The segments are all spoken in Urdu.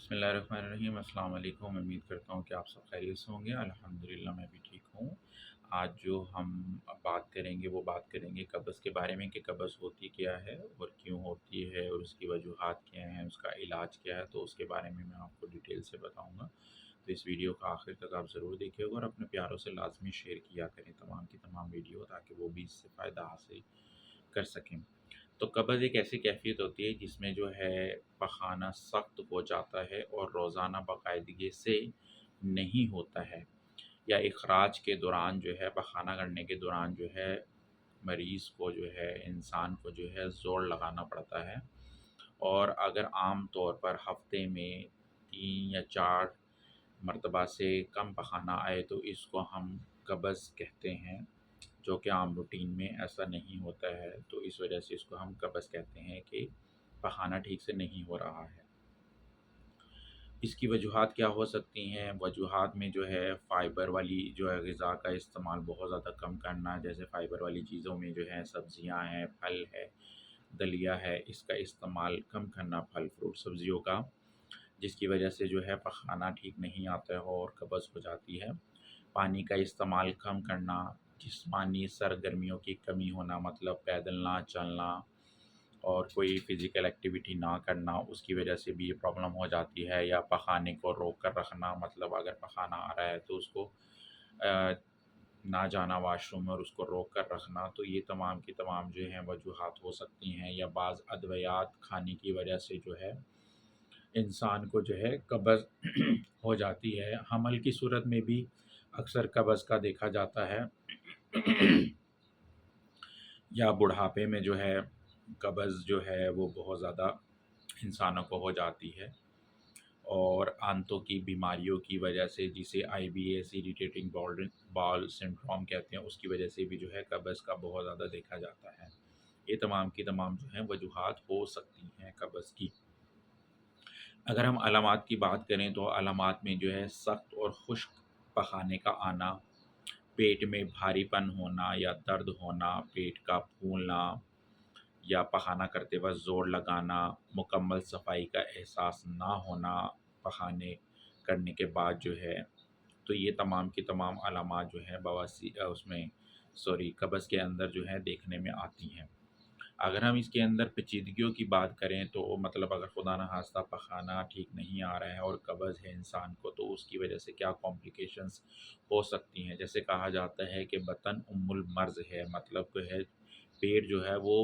بسم اللہ الرحمن الرحیم۔ السلام علیکم۔ امید کرتا ہوں کہ آپ سب خیریت سے ہوں گے۔ الحمدللہ میں بھی ٹھیک ہوں۔ آج جو ہم بات کریں گے وہ بات کریں گے قبض کے بارے میں کہ قبض ہوتی کیا ہے اور کیوں ہوتی ہے اور اس کی وجوہات کیا ہیں، اس کا علاج کیا ہے، تو اس کے بارے میں آپ کو ڈیٹیل سے بتاؤں گا۔ تو اس ویڈیو کا آخر تک آپ ضرور دیکھیے گا اور اپنے پیاروں سے لازمی شیئر کیا کریں تمام کی تمام ویڈیو، تاکہ وہ بھی اس سے فائدہ حاصل کر سکیں۔ تو قبض ایک ایسی کیفیت ہوتی ہے جس میں جو ہے پخانہ سخت ہو جاتا ہے اور روزانہ باقاعدگی سے نہیں ہوتا ہے، یا اخراج کے دوران جو ہے پخانہ کرنے کے دوران جو ہے مریض کو جو ہے انسان کو جو ہے زور لگانا پڑتا ہے، اور اگر عام طور پر ہفتے میں 3 یا 4 مرتبہ سے کم پخانہ آئے تو اس کو ہم قبض کہتے ہیں، جو کہ عام روٹین میں ایسا نہیں ہوتا ہے، تو اس وجہ سے اس کو ہم قبض کہتے ہیں کہ پخانہ ٹھیک سے نہیں ہو رہا ہے۔ اس کی وجوہات کیا ہو سکتی ہیں؟ وجوہات میں جو ہے فائبر والی جو ہے غذا کا استعمال بہت زیادہ کم کرنا، جیسے فائبر والی چیزوں میں جو ہے سبزیاں ہیں، پھل ہے، دلیا ہے، اس کا استعمال کم کرنا، پھل فروٹ سبزیوں کا، جس کی وجہ سے جو ہے پخانہ ٹھیک نہیں آتا ہے اور قبض ہو جاتی ہے۔ پانی کا استعمال کم کرنا، جسمانی سرگرمیوں کی کمی ہونا، مطلب پیدل نہ چلنا اور کوئی فزیکل ایکٹیویٹی نہ کرنا، اس کی وجہ سے بھی یہ پرابلم ہو جاتی ہے۔ یا پخانے کو روک کر رکھنا، مطلب اگر پخانہ آ رہا ہے تو اس کو نہ جانا واش روم میں اور اس کو روک کر رکھنا، تو یہ تمام کی تمام جو ہیں وجوہات ہو سکتی ہیں۔ یا بعض ادویات کھانے کی وجہ سے جو ہے انسان کو جو ہے قبض ہو جاتی ہے۔ حمل کی صورت میں بھی اکثر قبض کا دیکھا جاتا ہے، یا بڑھاپے میں جو ہے قبض جو ہے وہ بہت زیادہ انسانوں کو ہو جاتی ہے، اور آنتوں کی بیماریوں کی وجہ سے، جسے آئی بی ایس اریٹیٹنگ بال سنڈروم کہتے ہیں، اس کی وجہ سے بھی جو ہے قبض کا بہت زیادہ دیکھا جاتا ہے۔ یہ تمام کی تمام جو ہیں وجوہات ہو سکتی ہیں قبض کی۔ اگر ہم علامات کی بات کریں تو علامات میں جو ہے سخت اور خشک پخانے کا آنا، پیٹ میں بھاری پن ہونا یا درد ہونا، پیٹ کا پھولنا یا پخانہ کرتے وقت زور لگانا، مکمل صفائی کا احساس نہ ہونا پخانے کرنے کے بعد جو ہے، تو یہ تمام کی تمام علامات جو ہیں قبض کے اندر جو ہے دیکھنے میں آتی ہیں۔ اگر ہم اس کے اندر پیچیدگیوں کی بات کریں تو مطلب اگر خدا نخواستہ پخانہ ٹھیک نہیں آ رہا ہے اور قبض ہے انسان کو، تو اس کی وجہ سے کیا کمپلیکیشنز ہو سکتی ہیں؟ جیسے کہا جاتا ہے کہ بطن ام المرض ہے، مطلب جو ہے پیٹ جو ہے وہ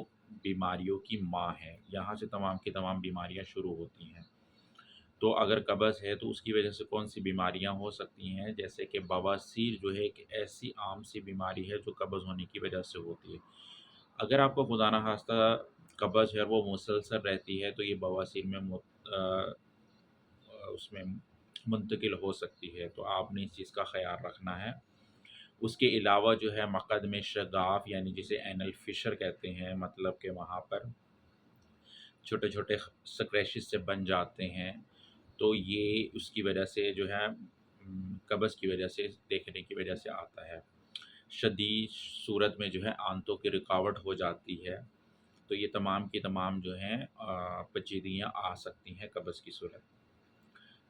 بیماریوں کی ماں ہے، یہاں سے تمام کی تمام بیماریاں شروع ہوتی ہیں۔ تو اگر قبض ہے تو اس کی وجہ سے کون سی بیماریاں ہو سکتی ہیں؟ جیسے کہ بواسیر جو ہے ایک ایسی عام سی بیماری ہے جو قبض ہونے کی وجہ سے ہوتی ہے۔ اگر آپ کو خدا نخواستہ قبض ہے اور وہ مسلسل رہتی ہے تو یہ بواسیر میں اس میں منتقل ہو سکتی ہے، تو آپ نے اس چیز کا خیال رکھنا ہے۔ اس کے علاوہ جو ہے مقعد میں شگاف، یعنی جسے اینل فشر کہتے ہیں، مطلب کہ وہاں پر چھوٹے چھوٹے سکریشز سے بن جاتے ہیں، تو یہ اس کی وجہ سے جو ہے قبض کی وجہ سے دیکھنے کی وجہ سے آتا ہے۔ شدید صورت میں جو ہے آنتوں کی رکاوٹ ہو جاتی ہے، تو یہ تمام کی تمام جو ہیں پیچیدگیاں آ سکتی ہیں قبض کی صورت۔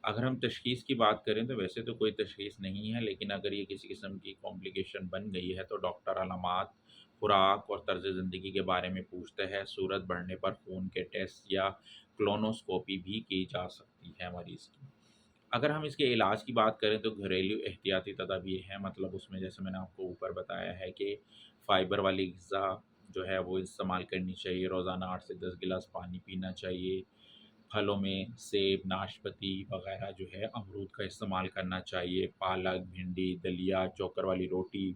اگر ہم تشخیص کی بات کریں تو ویسے تو کوئی تشخیص نہیں ہے، لیکن اگر یہ کسی قسم کی کمپلیکیشن بن گئی ہے تو ڈاکٹر علامات، خوراک اور طرز زندگی کے بارے میں پوچھتا ہے۔ صورت بڑھنے پر خون کے ٹیسٹ یا کولونوسکوپی بھی کی جا سکتی ہے مریض کی۔ اگر ہم اس کے علاج کی بات کریں تو گھریلو احتیاطی تدابیر ہیں، مطلب اس میں جیسے میں نے آپ کو اوپر بتایا ہے کہ فائبر والی غذا جو ہے وہ استعمال کرنی چاہیے، روزانہ 8 سے 10 گلاس پانی پینا چاہیے، پھلوں میں سیب، ناشپاتی وغیرہ جو ہے امرود کا استعمال کرنا چاہیے، پالک، بھنڈی، دلیا، چوکر والی روٹی،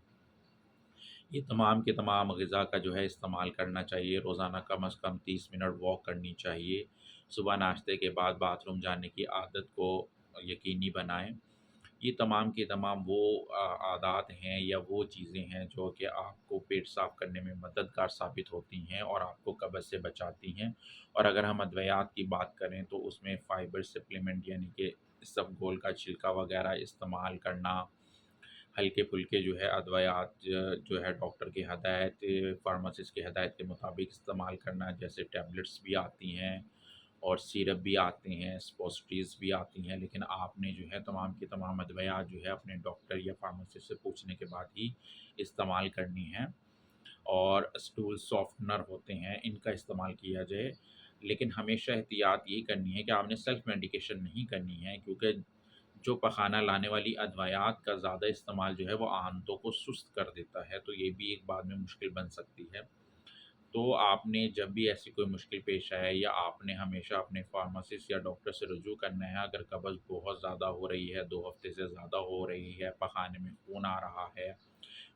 یہ تمام کے تمام غذا کا جو ہے استعمال کرنا چاہیے۔ روزانہ کم از کم 30 منٹ واک کرنی چاہیے۔ صبح ناشتے کے بعد باتھ روم جانے کی عادت کو یقینی بنائیں۔ یہ تمام کے تمام وہ عادات ہیں یا وہ چیزیں ہیں جو کہ آپ کو پیٹ صاف کرنے میں مددگار ثابت ہوتی ہیں اور آپ کو قبض سے بچاتی ہیں۔ اور اگر ہم ادویات کی بات کریں تو اس میں فائبر سپلیمنٹ یعنی کہ اسبگول کا چھلکا وغیرہ استعمال کرنا، ہلکے پھلکے جو ہے ادویات جو ہے ڈاکٹر کی ہدایت، فارماسسٹ کی ہدایت کے مطابق استعمال کرنا، جیسے ٹیبلٹس بھی آتی ہیں، اور سیرپ بھی آتے ہیں، سپوسٹریز بھی آتی ہیں، لیکن آپ نے جو ہے تمام کی تمام ادویات جو ہے اپنے ڈاکٹر یا فارماسسٹ سے پوچھنے کے بعد ہی استعمال کرنی ہیں۔ اور اسٹول سافٹنر ہوتے ہیں، ان کا استعمال کیا جائے، لیکن ہمیشہ احتیاط یہی کرنی ہے کہ آپ نے سیلف میڈیکیشن نہیں کرنی ہے، کیونکہ جو پخانہ لانے والی ادویات کا زیادہ استعمال جو ہے وہ آنتوں کو سست کر دیتا ہے، تو یہ بھی ایک بعد میں مشکل بن سکتی ہے۔ تو آپ نے جب بھی ایسی کوئی مشکل پیش آئے، یا آپ نے ہمیشہ اپنے فارماسسٹ یا ڈاکٹر سے رجوع کرنا ہے اگر قبض بہت زیادہ ہو رہی ہے، 2 ہفتے سے زیادہ ہو رہی ہے، پخانے میں خون آ رہا ہے،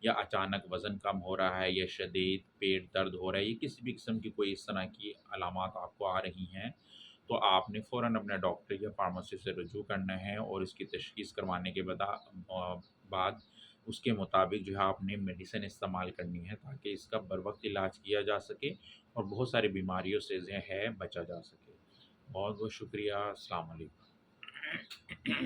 یا اچانک وزن کم ہو رہا ہے، یا شدید پیٹ درد ہو رہا ہے، یا کسی بھی قسم کی کوئی اس طرح کی علامات آپ کو آ رہی ہیں، تو آپ نے فوراً اپنے ڈاکٹر یا فارماسسٹ سے رجوع کرنا ہے، اور اس کی تشخیص کروانے کے بعد اس کے مطابق جو ہے آپ نے میڈیسن استعمال کرنی ہے، تاکہ اس کا بروقت علاج کیا جا سکے اور بہت ساری بیماریوں سے جو ہے بچا جا سکے۔ بہت بہت شکریہ، السلام علیکم۔